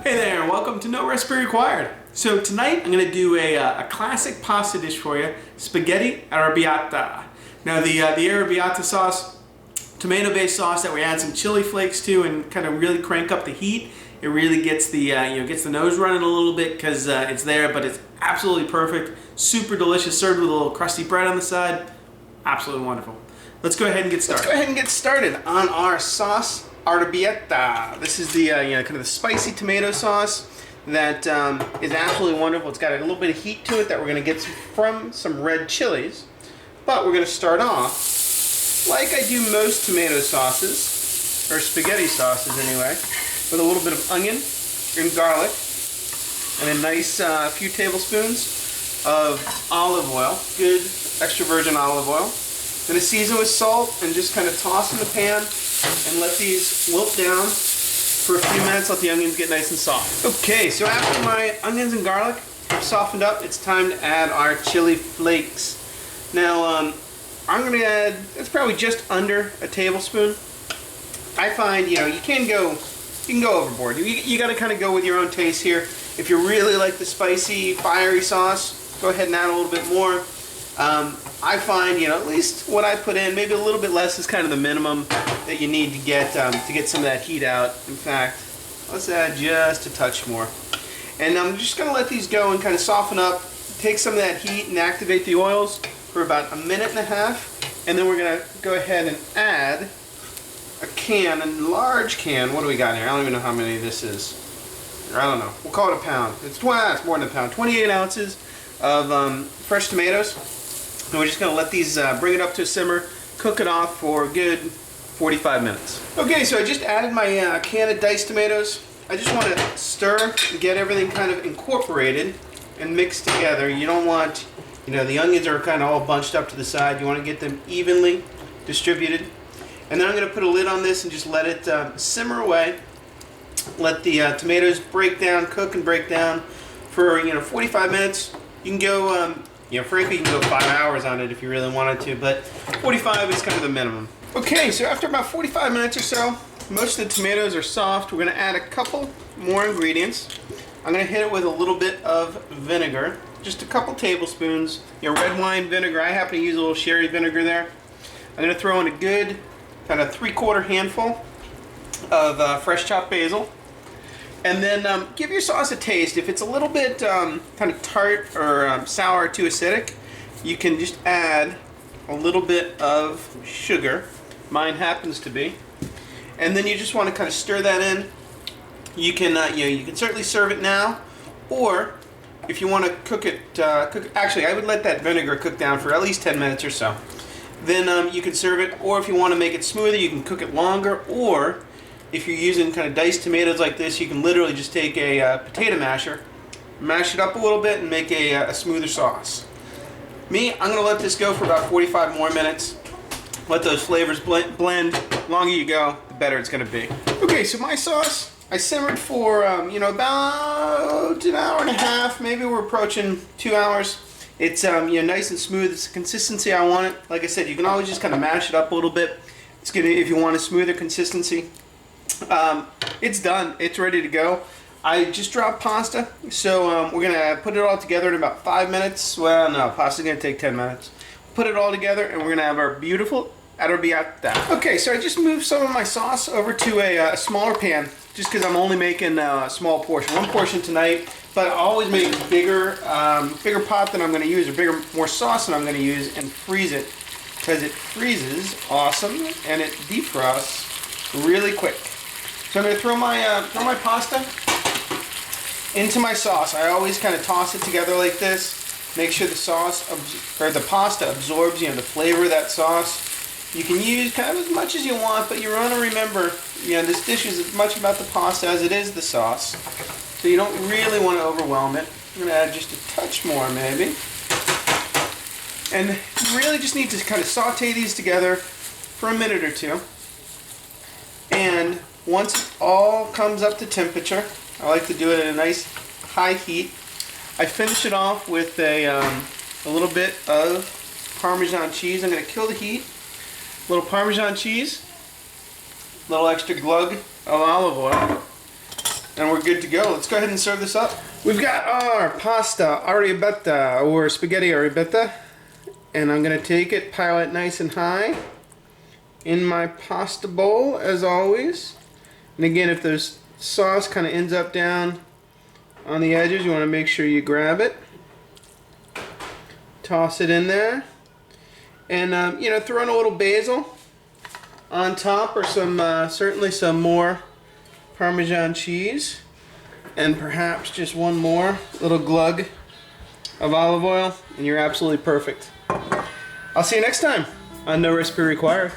Hey there, welcome to No Recipe Required. So tonight I'm going to do a classic pasta dish for you, spaghetti Arrabiata. Now the Arrabiata sauce, tomato-based sauce that we add some chili flakes to and kind of really crank up the heat. It really gets the gets the nose running a little bit because it's there, but it's absolutely perfect. Super delicious, served with a little crusty bread on the side. Absolutely wonderful. Let's go ahead and get started. Let's go ahead and get started on our sauce Arrabiata. This is the kind of the spicy tomato sauce that is absolutely wonderful. It's got a little bit of heat to it that we're going to get from some red chilies. But we're going to start off like I do most tomato sauces, or spaghetti sauces anyway, with a little bit of onion and garlic and a nice few tablespoons of olive oil, good extra virgin olive oil. Going to season with salt and just kind of toss in the pan and let these wilt down for a few minutes, let the onions get nice and soft. Okay, so after my onions and garlic have softened up, it's time to add our chili flakes. Now, I'm going to add, it's probably just under a tablespoon. I find, you can go overboard. You got to kind of go with your own taste here. If you really like the spicy, fiery sauce, go ahead and add a little bit more. I find, at least what I put in, maybe a little bit less is kind of the minimum that you need to get some of that heat out. In fact, let's add just a touch more. And I'm just going to let these go and kind of soften up, take some of that heat and activate the oils for about a minute and a half. And then we're going to go ahead and add a large can. What do we got here? I don't even know how many this is. I don't know. We'll call it a pound. It's more than a pound. 28 ounces of fresh tomatoes. And we're just going to let these bring it up to a simmer, cook it off for a good 45 minutes. Okay, so I just added my can of diced tomatoes. I just want to stir and get everything kind of incorporated and mixed together. You don't want, the onions are kind of all bunched up to the side. You want to get them evenly distributed. And then I'm going to put a lid on this and just let it simmer away. Let the tomatoes cook and break down for 45 minutes. You can go, frankly, you can go 5 hours on it if you really wanted to, but 45 is kind of the minimum. Okay, so after about 45 minutes or so, most of the tomatoes are soft. We're going to add a couple more ingredients. I'm going to hit it with a little bit of vinegar, just a couple tablespoons. Red wine vinegar. I happen to use a little sherry vinegar there. I'm going to throw in a good kind of 3/4 handful of fresh chopped basil. And then give your sauce a taste. If it's a little bit kind of tart or sour or too acidic, you can just add a little bit of sugar. Mine happens to be. And then you just want to kind of stir that in. You can you can certainly serve it now, or if you want to cook it, actually I would let that vinegar cook down for at least 10 minutes or so. Then you can serve it, or if you want to make it smoother, you can cook it longer, or if you're using kind of diced tomatoes like this, you can literally just take a potato masher, mash it up a little bit, and make a smoother sauce. Me, I'm going to let this go for about 45 more minutes. Let those flavors blend. The longer you go, the better it's going to be. Okay, so my sauce, I simmered for about an hour and a half. Maybe we're approaching 2 hours. It's nice and smooth. It's the consistency I want it. Like I said, you can always just kind of mash it up a little bit. It's gonna, if you want a smoother consistency. It's done. It's ready to go. I just dropped pasta, so we're going to put it all together in about 5 minutes. Well, no, pasta's going to take 10 minutes. Put it all together, and we're going to have our beautiful Arrabiata. Okay, so I just moved some of my sauce over to a smaller pan, just because I'm only making a small portion. One portion tonight, but I always make a bigger pot than I'm going to use, or more sauce than I'm going to use, and freeze it, because it freezes awesome, and it defrosts really quick. So I'm going to throw my pasta into my sauce. I always kind of toss it together like this. Make sure the the pasta absorbs, the flavor of that sauce. You can use kind of as much as you want, but you want to remember, this dish is as much about the pasta as it is the sauce. So you don't really want to overwhelm it. I'm going to add just a touch more maybe. And you really just need to kind of saute these together for a minute or two. And once it all comes up to temperature, I like to do it at a nice high heat. I finish it off with a little bit of Parmesan cheese. I'm going to kill the heat. A little Parmesan cheese, a little extra glug of olive oil, And we're good to go. Let's go ahead and serve this up. We've got our pasta arrabbiata, or spaghetti arrabbiata. And I'm going to take it, pile it nice and high in my pasta bowl, as always. And again, if there's sauce kind of ends up down on the edges, you want to make sure you grab it. Toss it in there. And, you know, throw in a little basil on top, or some, certainly some more Parmesan cheese. And perhaps just one more little glug of olive oil, and you're absolutely perfect. I'll see you next time on No Recipe Required.